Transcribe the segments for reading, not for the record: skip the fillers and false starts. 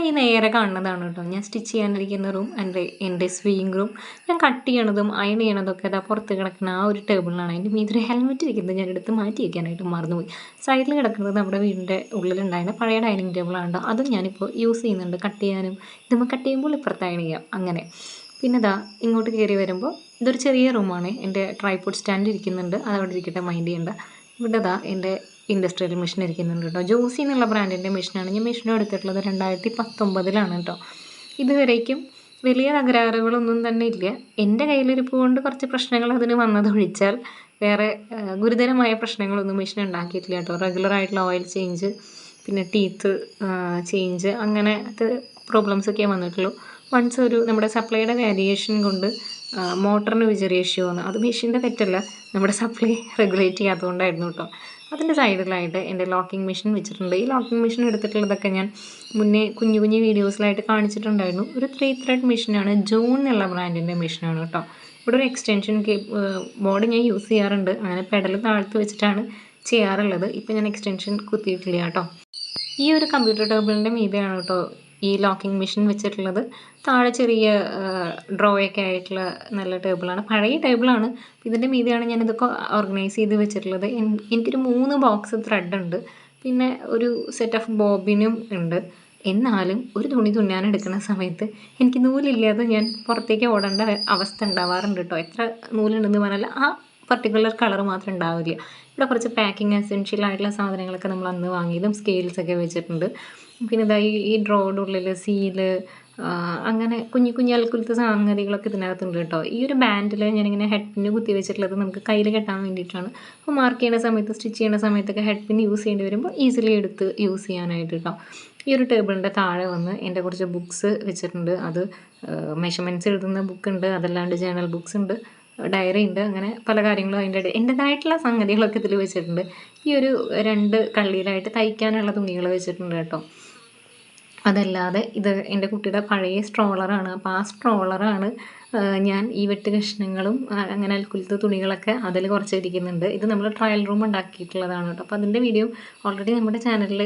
ഈ നേരെ കാണുന്നതാണ് കേട്ടോ ഞാൻ സ്റ്റിച്ച് ചെയ്യാനിരിക്കുന്ന റൂം. എൻ്റെ സ്വീയിങ് റൂം. ഞാൻ കട്ട് ചെയ്യണതും അയൺ ചെയ്യണതൊക്കെ അതാ പുറത്ത് കിടക്കുന്ന ആ ഒരു ടേബിളിലാണ്. അതിൻ്റെ മീതൊരു ഹെൽമെറ്റ് ഇരിക്കുന്നത് ഞാൻ എടുത്ത് മാറ്റി വയ്ക്കാനായിട്ട് മറന്നുപോയി. സൈഡിൽ കിടക്കുന്നത് നമ്മുടെ വീടിൻ്റെ ഉള്ളിലുണ്ടായിരുന്ന പഴയ ഡൈനിങ് ടേബിളാണ്. അതും ഞാനിപ്പോൾ യൂസ് ചെയ്യുന്നുണ്ട് കട്ട് ചെയ്യാനും. ഇതുമ്പോൾ കട്ട് ചെയ്യുമ്പോൾ ഇപ്പുറത്ത് അയൺ ചെയ്യാം അങ്ങനെ. പിന്നെ ഇതാ ഇങ്ങോട്ട് കയറി വരുമ്പോൾ ഇതൊരു ചെറിയ റൂമാണ്. എൻ്റെ ട്രൈപോഡ് സ്റ്റാൻഡ് ഇരിക്കുന്നുണ്ട്, അതവിടെ ഇരിക്കട്ടെ, മൈൻഡ് ചെയ്യണ്ട. ഇവിടെ ഇതാ എൻ്റെ ഇൻഡസ്ട്രിയൽ മെഷീൻ ഇരിക്കുന്നുണ്ട് കേട്ടോ. ജോസി എന്നുള്ള ബ്രാൻഡിൻ്റെ മെഷീനാണ്. ഞാൻ മെഷീനും എടുത്തിട്ടുള്ളത് 2019 കേട്ടോ. ഇതുവരേക്കും വലിയ തകരാറുകളൊന്നും തന്നെ ഇല്ല. എൻ്റെ കയ്യിലിരിപ്പ് കൊണ്ട് കുറച്ച് പ്രശ്നങ്ങൾ അതിന് വന്നതൊഴിച്ചാൽ വേറെ ഗുരുതരമായ പ്രശ്നങ്ങളൊന്നും മെഷീൻ ഉണ്ടാക്കിയിട്ടില്ല കേട്ടോ. റെഗുലറായിട്ടുള്ള ഓയിൽ ചേഞ്ച്, പിന്നെ ടീത്ത് ചേഞ്ച്, അങ്ങനത്തെ പ്രോബ്ലംസൊക്കെ വന്നിട്ടുള്ളൂ. വൺസ് നമ്മുടെ സപ്ലൈയുടെ വേരിയേഷൻ കൊണ്ട് മോട്ടറിന് ഒരു ചെറിയ ഇഷ്യൂ വന്നു. അത് മെഷീൻ്റെ തെറ്റല്ല, നമ്മുടെ സപ്ലൈ റെഗുലേറ്റ് ചെയ്യാത്തതുകൊണ്ടായിരുന്നു കേട്ടോ. അതിൻ്റെ സൈഡിലായിട്ട് എൻ്റെ ലോക്കിംഗ് മെഷീൻ വെച്ചിട്ടുണ്ട്. ഈ ലോക്കിംഗ് മെഷീൻ എടുത്തിട്ടുള്ളതൊക്കെ ഞാൻ മുന്നേ കുഞ്ഞു കുഞ്ഞു വീഡിയോസിലായിട്ട് കാണിച്ചിട്ടുണ്ടായിരുന്നു. ഒരു 3 ത്രെഡ് മെഷീനാണ്, ജോൺ എന്നുള്ള ബ്രാൻഡിൻ്റെ മെഷീനാണ് കേട്ടോ. ഇവിടെ ഒരു എക്സ്റ്റൻഷൻ ബോർഡ് ഞാൻ യൂസ് ചെയ്യാറുണ്ട്. അങ്ങനെ പെഡൽ താഴ്ത്ത് വെച്ചിട്ടാണ് ചെയ്യാറുള്ളത്. ഇപ്പം ഞാൻ എക്സ്റ്റൻഷൻ കുത്തിയിട്ടില്ല കേട്ടോ. ഈ ഒരു കമ്പ്യൂട്ടർ ടേബിളിൻ്റെ മീതെയാണ് കേട്ടോ ഈ ലോക്കിംഗ് മെഷീൻ വെച്ചിട്ടുള്ളത്. താഴെ ചെറിയ ഡ്രോയൊക്കെ ആയിട്ടുള്ള നല്ല ടേബിളാണ്, പഴയ ടേബിളാണ്. ഇതിൻ്റെ മീതെയാണ് ഞാനിതൊക്കെ ഓർഗനൈസ് ചെയ്ത് വെച്ചിട്ടുള്ളത്. എനിക്കൊരു 3 ബോക്സ് ത്രെഡ് ഉണ്ട്, പിന്നെ ഒരു സെറ്റ് ഓഫ് ബോബിനും ഉണ്ട്. എന്നാലും ഒരു തുണി തുന്നാൻ എടുക്കുന്ന സമയത്ത് എനിക്ക് നൂലില്ലാതെ ഞാൻ പുറത്തേക്ക് ഓടേണ്ട അവസ്ഥ ഉണ്ടാവാറുണ്ട് കേട്ടോ. എത്ര നൂലുണ്ടെന്ന് പറഞ്ഞാൽ ആ പർട്ടിക്കുലർ കളർ മാത്രം ഉണ്ടാവില്ല. ഇവിടെ കുറച്ച് പാക്കിംഗ് എസെൻഷ്യൽ ആയിട്ടുള്ള സാധനങ്ങളൊക്കെ നമ്മൾ അന്ന് വാങ്ങിയതും സ്കെയിൽസൊക്കെ വെച്ചിട്ടുണ്ട്. പിന്നെ ഇതാ ഈ ഡ്രോയുടെ ഉള്ളിൽ സീല്, അങ്ങനെ കുഞ്ഞു കുഞ്ഞു അൽക്കുലത്തെ സംഗതികളൊക്കെ ഇതിനകത്തുണ്ട് കേട്ടോ. ഈ ഒരു ബാൻഡിൽ ഞാനിങ്ങനെ ഹെഡ് പിന്ന് കുത്തി വെച്ചിട്ടുള്ളത് നമുക്ക് കയ്യിൽ കെട്ടാൻ വേണ്ടിയിട്ടാണ്. അപ്പോൾ മാർക്ക് ചെയ്യുന്ന സമയത്ത്, സ്റ്റിച്ച് ചെയ്യുന്ന സമയത്തൊക്കെ ഹെഡ് പിൻ യൂസ് ചെയ്യേണ്ടി വരുമ്പോൾ ഈസിലി എടുത്ത് യൂസ് ചെയ്യാനായിട്ട് കേട്ടോ. ഈ ഒരു ടേബിളിൻ്റെ താഴെ വന്ന് എൻ്റെ കുറച്ച് ബുക്സ് വെച്ചിട്ടുണ്ട്. അത് മെഷർമെൻറ്റ്സ് എഴുതുന്ന ബുക്കുണ്ട്, അതല്ലാണ്ട് ജേണൽ ബുക്സ് ഉണ്ട്, ഡയറി ഉണ്ട്, അങ്ങനെ പല കാര്യങ്ങളും അതിൻ്റെ എൻ്റെതായിട്ടുള്ള സംഗതികളൊക്കെ ഇതിൽ വെച്ചിട്ടുണ്ട്. ഈ ഒരു 2 കള്ളിയിലായിട്ട് തയ്ക്കാനുള്ള തുണികൾ വെച്ചിട്ടുണ്ട് കേട്ടോ. അതല്ലാതെ ഇത് എൻ്റെ കുട്ടിയുടെ പഴയ സ്ട്രോളറാണ്. അപ്പോൾ ആ സ്ട്രോളറാണ് ഞാൻ ഈ വെട്ട് കഷ്ണങ്ങളും അങ്ങനെ അൽക്കുലത്തെ തുണികളൊക്കെ അതിൽ കുറച്ച് ഇരിക്കുന്നുണ്ട്. ഇത് നമ്മൾ ട്രയൽ റൂം ഉണ്ടാക്കിയിട്ടുള്ളതാണ് കേട്ടോ. അപ്പോൾ അതിൻ്റെ വീഡിയോ ഓൾറെഡി നമ്മുടെ ചാനലിൽ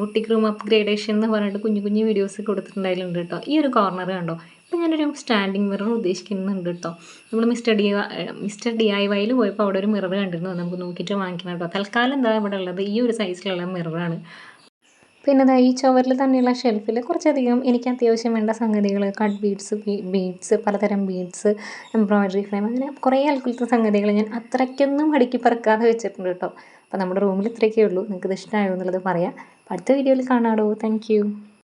ബുട്ടിക് റൂം അപ്ഗ്രേഡേഷൻ എന്ന് പറഞ്ഞിട്ട് കുഞ്ഞു കുഞ്ഞു വീഡിയോസ് കൊടുത്തിട്ടുണ്ടായിട്ടുണ്ട് കേട്ടോ. ഈ ഒരു കോർണർ കണ്ടോ, ഇപ്പോൾ ഞാനൊരു സ്റ്റാൻഡിങ് മിറർ ഉദ്ദേശിക്കുന്നുണ്ട് കേട്ടോ. നമ്മൾ മിസ്റ്റർ DIYയിൽ പോയപ്പോൾ അവിടെ ഒരു മിറർ കണ്ടിരുന്നു, നമുക്ക് നോക്കിയിട്ട് വാങ്ങിക്കണം കേട്ടോ. തൽക്കാലം എന്താ ഇവിടെ ഉള്ളത്, ഈ ഒരു സൈസിലുള്ള മിററാണ്. പിന്നെ ഇതാ ഈ ചുവരിൽ തന്നെയുള്ള ഷെൽഫിൽ കുറച്ചധികം എനിക്ക് അത്യാവശ്യം വേണ്ട സംഗതികൾ, കട്ട് ബീഡ്സ്, പലതരം ബീഡ്സ്, എംബ്രോയിഡറി ഫ്രെയിം, അങ്ങനെ കുറേ അൽക്കുലത്തെ സംഗതികൾ ഞാൻ അത്രയ്ക്കൊന്നും അടുക്കി പറക്കാതെ വെച്ചിട്ടുണ്ട് കേട്ടോ. അപ്പോൾ നമ്മുടെ റൂമിൽ ഇത്രയൊക്കെ ഉള്ളൂ. നിങ്ങൾക്ക് ഇത് ഇഷ്ടമായോ എന്നുള്ളത് പറയാം. അടുത്ത വീഡിയോയിൽ കാണാമോ. Thank you.